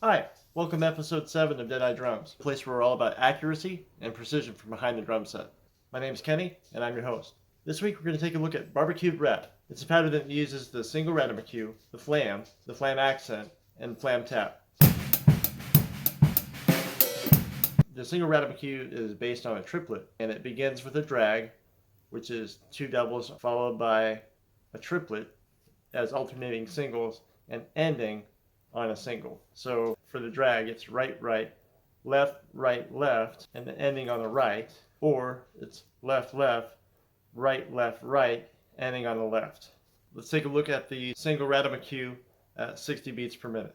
Hi, welcome to episode 7 of DeadEyeDrums, a place where we're all about accuracy and precision from behind the drum set. My name is Kenny, and I'm your host. This week we're going to take a look at Barbequed Rat. It's a pattern that uses the single ratamacue, the flam accent, and flam tap. The single ratamacue is based on a triplet, and it begins with a drag, which is 2 doubles followed by a triplet as alternating singles, and ending on a single. So for the drag, it's right, left, and the ending on the right, or it's left, right, ending on the left. Let's take a look at the single ratamacue at 60 beats per minute.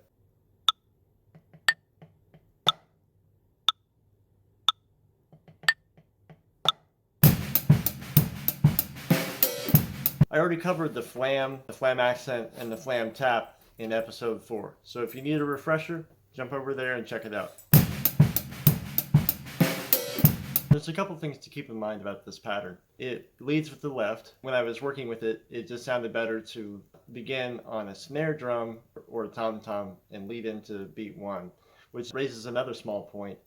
I already covered the flam accent, and the flam tap in episode 4. So if you need a refresher, jump over there and check it out. There's a couple things to keep in mind about this pattern. It leads with the left. When I was working with it, it just sounded better to begin on a snare drum or a tom-tom and lead into beat 1, which raises another small point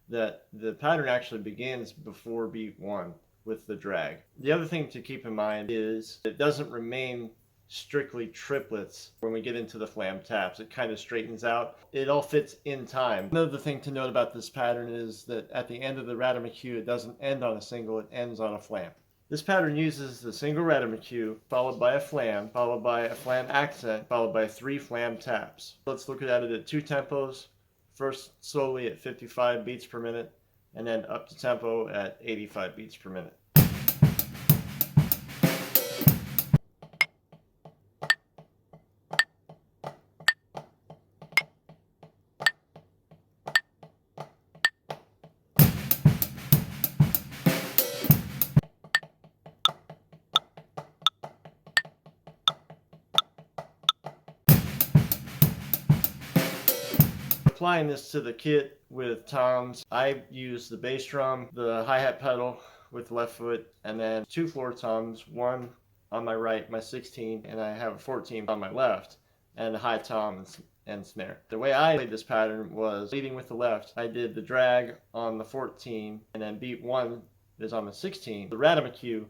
that the pattern actually begins before beat 1 with the drag. The other thing to keep in mind is it doesn't remain strictly triplets when we get into the flam taps. It kind of straightens out. It all fits in time. Another thing to note about this pattern is that at the end of the ratamacue, it doesn't end on a single, it ends on a flam. This pattern uses the single ratamacue followed by a flam accent, followed by 3 flam taps. Let's look at it at 2 tempos. First slowly at 55 beats per minute, and then up to tempo at 85 beats per minute. Applying this to the kit with toms, I use the bass drum, the hi-hat pedal with the left foot, and then 2 floor toms, one on my right, my 16, and I have a 14 on my left, and a high tom and snare. The way I played this pattern was leading with the left. I did the drag on the 14, and then beat 1 is on the 16. The ratamacue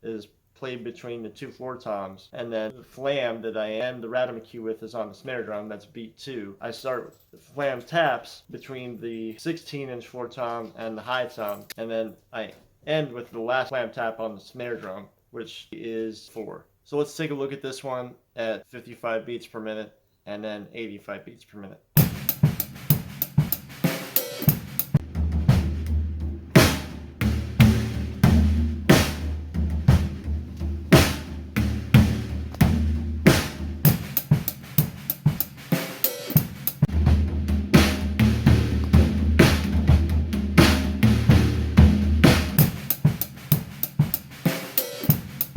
is played between the 2 floor toms, and then the flam that I end the ratamacue with is on the snare drum. That's beat 2. I start with the flam taps between the 16-inch floor tom and the high tom, and then I end with the last flam tap on the snare drum, which is 4. So let's take a look at this one at 55 beats per minute and then 85 beats per minute.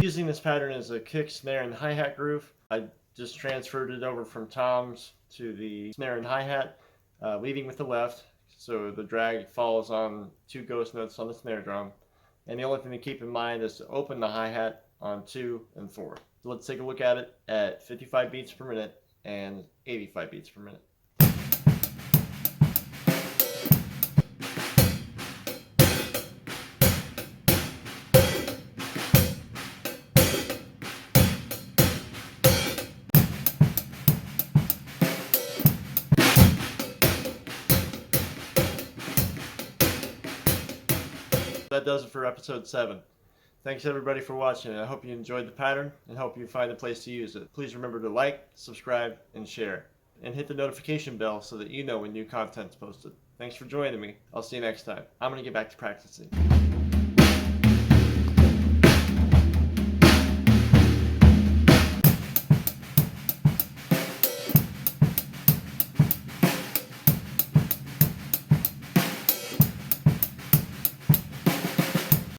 Using this pattern as a kick, snare, and hi-hat groove, I just transferred it over from toms to the snare and hi-hat, leading with the left, so the drag falls on 2 ghost notes on the snare drum. And the only thing to keep in mind is to open the hi-hat on 2 and 4. So let's take a look at it at 55 beats per minute and 85 beats per minute. That does it for episode 7. Thanks everybody for watching. I hope you enjoyed the pattern and hope you find a place to use it. Please remember to like, subscribe, and share. And hit the notification bell so that you know when new content's posted. Thanks for joining me. I'll see you next time. I'm going to get back to practicing.